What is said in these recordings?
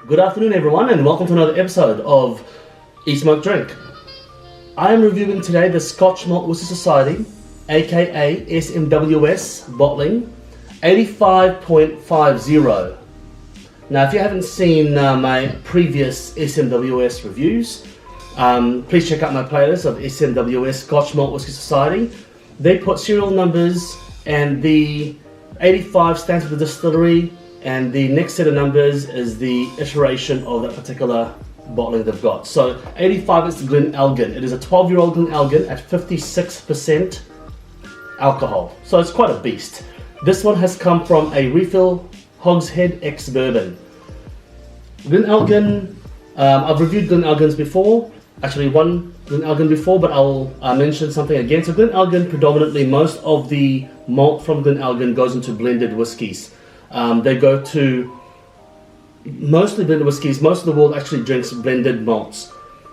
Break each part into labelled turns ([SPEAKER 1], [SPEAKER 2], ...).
[SPEAKER 1] Good afternoon everyone and welcome to another episode of Eat Smoke Drink. I am reviewing today the Scotch Malt Whisky Society, aka SMWS bottling 85.50. Now if you haven't seen my previous SMWS reviews, please check out my playlist of SMWS Scotch Malt Whisky Society. They put serial numbers and the 85 stands for the distillery, and the next set of numbers is the iteration of that particular bottling they've got. So 85 is the Glen Elgin. It is a 12-year-old Glen Elgin at 56% alcohol. So it's quite a beast. This one has come from a refill hogshead ex-bourbon. Glen Elgin, I've reviewed Glen Elgins before. Actually one Glen Elgin before, but I'll mention something again. So Glen Elgin, predominantly most of the malt from Glen Elgin goes into blended whiskies. They go to mostly blended whiskies. Most of the world actually drinks blended malts.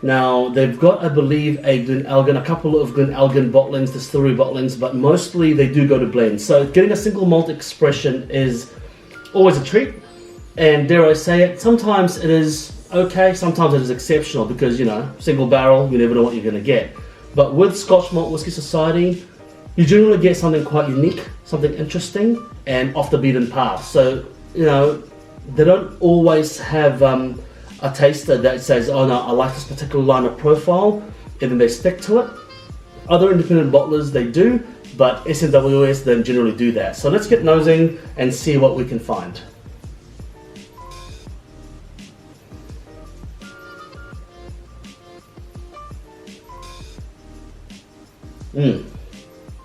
[SPEAKER 1] Now they've got, I believe, a Glen Elgin, a couple of Glen Elgin bottlings, distillery bottlings, but mostly they do go to blends. So getting a single malt expression is always a treat, and dare I say it, sometimes it is okay, sometimes it is exceptional because, you know, single barrel, you never know what you're going to get. But with Scotch Malt Whisky Society, you generally get something quite unique, something interesting, and off the beaten path. So, you know, they don't always have a taster that says, oh no, I like this particular line of profile, and then they stick to it. Other independent bottlers, they do, but SMWS don't generally do that. So let's get nosing and see what we can find.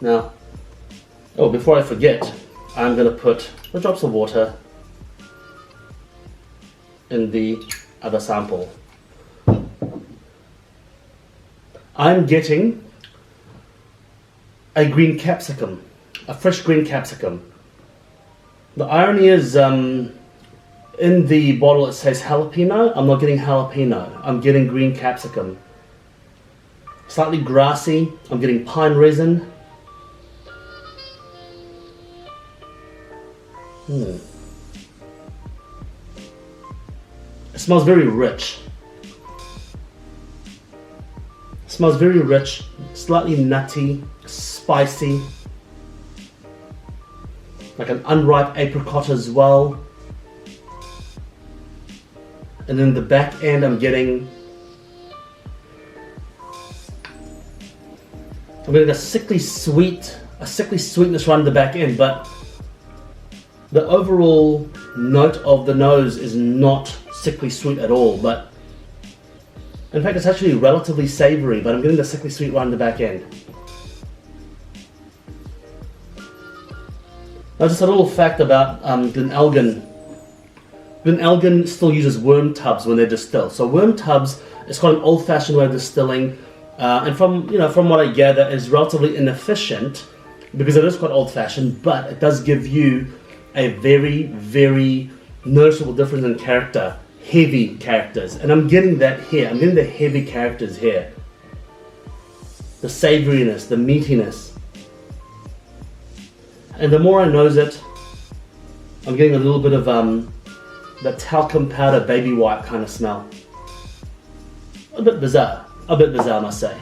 [SPEAKER 1] Now, before I forget, I'm going to put the drops of water in the other sample. I'm getting a green capsicum, a fresh green capsicum. The irony is, in the bottle it says jalapeno. I'm not getting jalapeno, I'm getting green capsicum. Slightly grassy, I'm getting pine resin. It smells very rich. It smells very rich, slightly nutty, spicy, like an unripe apricot as well. And then the back end I'm getting a sickly sweetness right in the back end, but the overall note of the nose is not sickly sweet at all, but in fact it's actually relatively savory, but I'm getting the sickly sweet right in the back end. Now just a little fact about Glen Elgin. Glen Elgin still uses worm tubs when they distill. So worm tubs is quite an old-fashioned way of distilling, and from what I gather is relatively inefficient because it is quite old-fashioned, but it does give you a very, very noticeable difference in character, heavy characters, and I'm getting that here. I'm getting the heavy characters here, the savouriness, the meatiness, and the more I nose it, I'm getting a little bit of the talcum powder baby wipe kind of smell. A bit bizarre, I must say.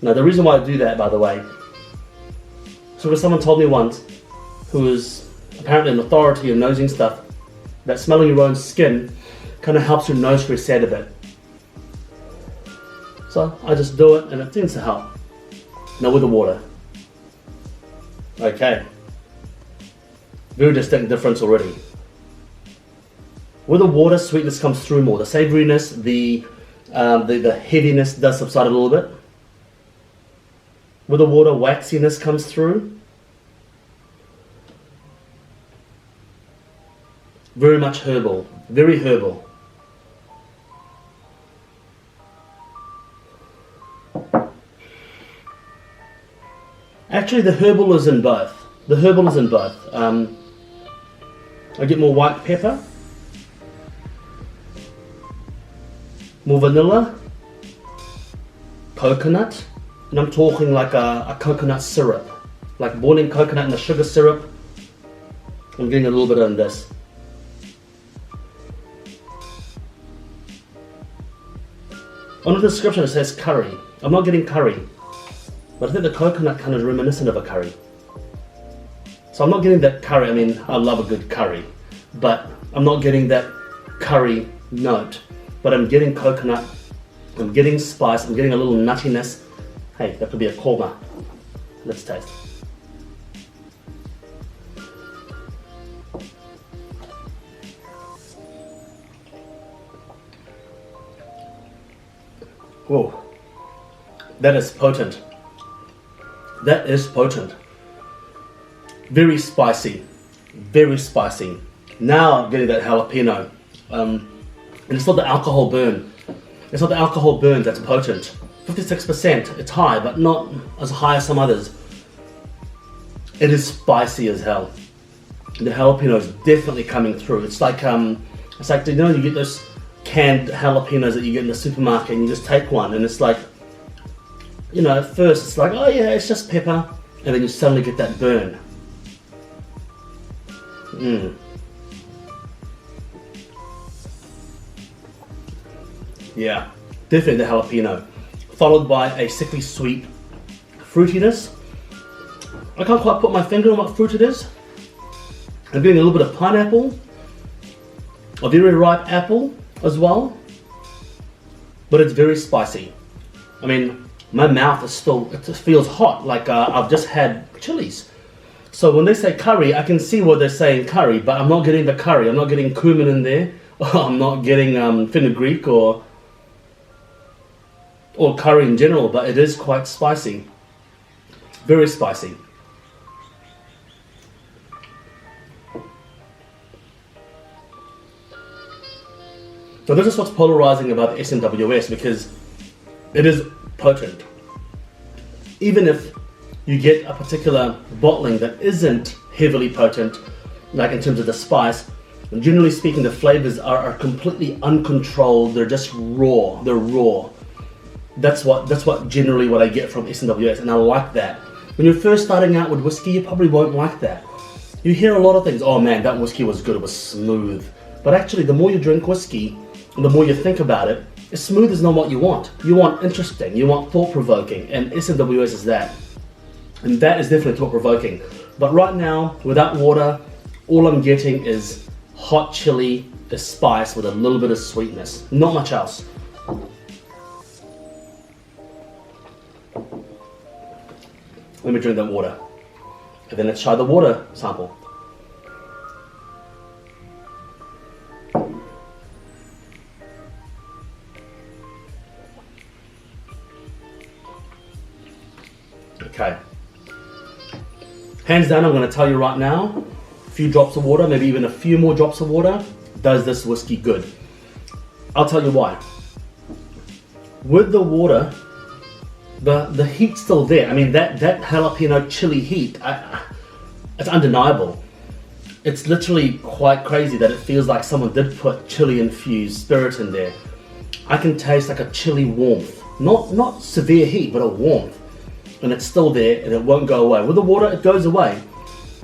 [SPEAKER 1] Now the reason why I do that, by the way, so someone told me once, who is apparently an authority in nosing stuff, that smelling your own skin kind of helps your nose reset a bit. So I just do it and it tends to help. Now with the water. Okay. Very distinct difference already. With the water, sweetness comes through more. The savouriness, the heaviness does subside a little bit. With the water, waxiness comes through. Very much herbal, very herbal. Actually, the herbal is in both. I get more white pepper, more vanilla, coconut, and I'm talking like a coconut syrup, like boiling coconut in the sugar syrup, I'm getting a little bit on this. On the description it says curry. I'm not getting curry, but I think the coconut kind of is reminiscent of a curry. So I'm not getting that curry. I mean, I love a good curry, but I'm not getting that curry note. But I'm getting coconut, I'm getting spice, I'm getting a little nuttiness. Hey, that could be a korma. Let's taste. Whoa, that is potent. That is potent. Very spicy, very spicy. Now I'm getting that jalapeno. And it's not the alcohol burn. It's not the alcohol burn that's potent. 56%, it's high, but not as high as some others. It is spicy as hell. The jalapeno is definitely coming through. It's like you know, you get those canned jalapenos that you get in the supermarket and you just take one and it's like, you know, at first it's like, oh yeah, it's just pepper, and then you suddenly get that burn. Yeah, definitely the jalapeno, followed by a sickly sweet fruitiness. I can't quite put my finger on what fruit it is. I'm getting a little bit of pineapple, a very ripe apple as well, but it's very spicy. I mean, my mouth is still, it just feels hot, like I've just had chilies. So when they say curry, I can see what they're saying curry, but I'm not getting the curry. I'm not getting cumin in there. I'm not getting fenugreek or curry in general, but it is quite spicy. Very spicy. So this is what's polarizing about the SMWS, because it is potent. Even if you get a particular bottling that isn't heavily potent, like in terms of the spice, and generally speaking the flavors are completely uncontrolled, they're just raw, they're raw. That's what generally what I get from SMWS, and I like that. When you're first starting out with whiskey, you probably won't like that. You hear a lot of things, oh man, that whiskey was good, it was smooth. But actually the more you drink whiskey, and the more you think about it, smooth is not what you want. You want interesting, you want thought-provoking, and SMWS is that. And that is definitely thought-provoking. But right now, without water, all I'm getting is hot chili, the spice with a little bit of sweetness. Not much else. Let me drink that water. And then let's try the water sample. Okay. Hands down, I'm going to tell you right now, a few drops of water, maybe even a few more drops of water, does this whiskey good. I'll tell you why. With the water, the heat's still there. I mean, that jalapeno chili heat, it's undeniable. It's literally quite crazy that it feels like someone did put chili infused spirit in there. I can taste like a chili warmth. Not severe heat, but a warmth. And it's still there and it won't go away. With the water, it goes away.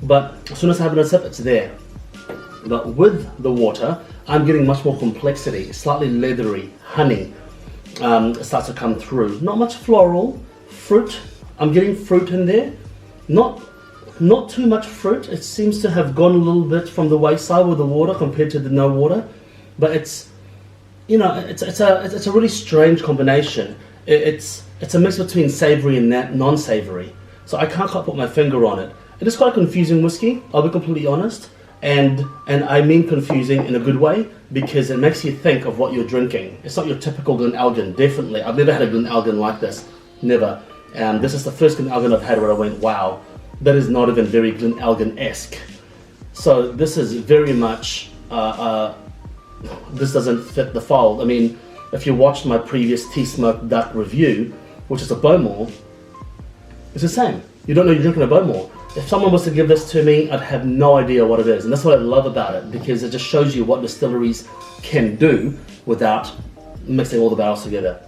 [SPEAKER 1] But as soon as I have a sip, it's there. But with the water, I'm getting much more complexity, slightly leathery, honey starts to come through. Not much floral, fruit. I'm getting fruit in there. Not too much fruit. It seems to have gone a little bit from the wayside with the water compared to the no water. But it's, you know, it's a really strange combination. It's a mix between savory and non-savory. So I can't quite put my finger on it. It is quite a confusing whiskey, I'll be completely honest. And I mean confusing in a good way, because it makes you think of what you're drinking. It's not your typical Glen Elgin, definitely. I've never had a Glen Elgin like this, never. This is the first Glen Elgin I've had where I went, wow, that is not even very Glen Elgin-esque. So this is very much, this doesn't fit the fold. I mean, if you watched my previous Tea Smoked Duck review, which is a Bowmore, it's the same. You don't know you're drinking a Bowmore. If someone was to give this to me, I'd have no idea what it is. And that's what I love about it, because it just shows you what distilleries can do without mixing all the barrels together.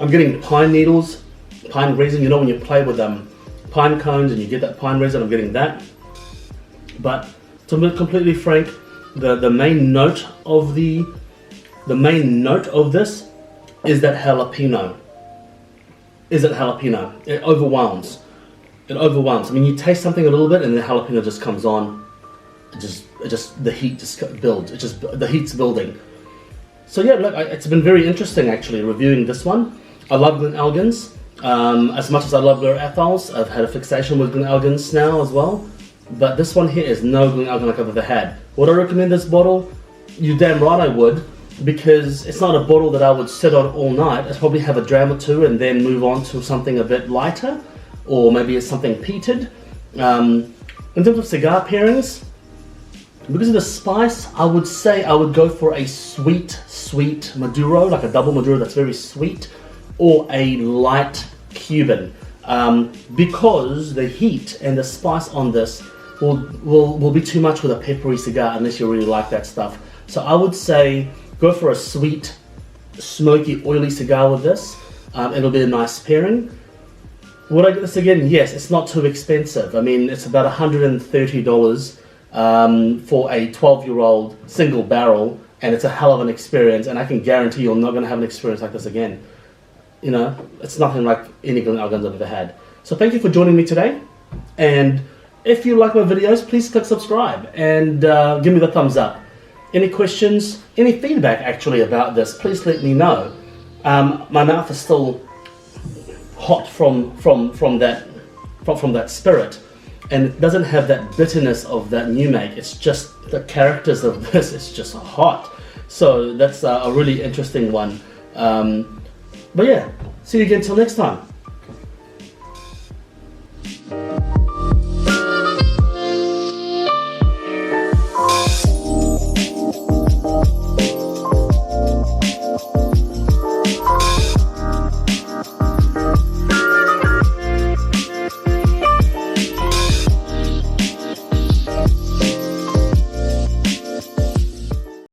[SPEAKER 1] I'm getting pine needles, pine resin. You know when you play with pine cones and you get that pine resin, I'm getting that. But to be completely frank, the main note of this is that jalapeno. It overwhelms. It overwhelms. I mean, you taste something a little bit, and the jalapeno just comes on. The heat just builds. The heat's building. So yeah, look, it's been very interesting actually reviewing this one. I love Glen Elgins. As much as I love their Ethals, I've had a fixation with Glen Elgins now as well. But this one here is no Glen Elgin like I've ever had. Would I recommend this bottle? You damn right I would, because it's not a bottle that I would sit on all night. I'd probably have a dram or two and then move on to something a bit lighter, or maybe it's something peated. In terms of cigar pairings, because of the spice, I would say I would go for a sweet Maduro, like a double Maduro that's very sweet, or a light Cuban, because the heat and the spice on this will be too much with a peppery cigar unless you really like that stuff. So I would say go for a sweet, smoky, oily cigar with this. It'll be a nice pairing. Would I get this again? Yes, it's not too expensive. I mean, it's about $130 for a 12-year-old single barrel, and it's a hell of an experience, and I can guarantee you're not going to have an experience like this again. You know, it's nothing like any Glen Elgins I've ever had. So thank you for joining me today, and if you like my videos, please click subscribe and give me the thumbs up. Any questions, any feedback actually about this, please let me know. My mouth is still hot from that spirit, and it doesn't have that bitterness of that new make. It's just the characters of this. It's just hot. So that's a really interesting one. But yeah, see you again till next time.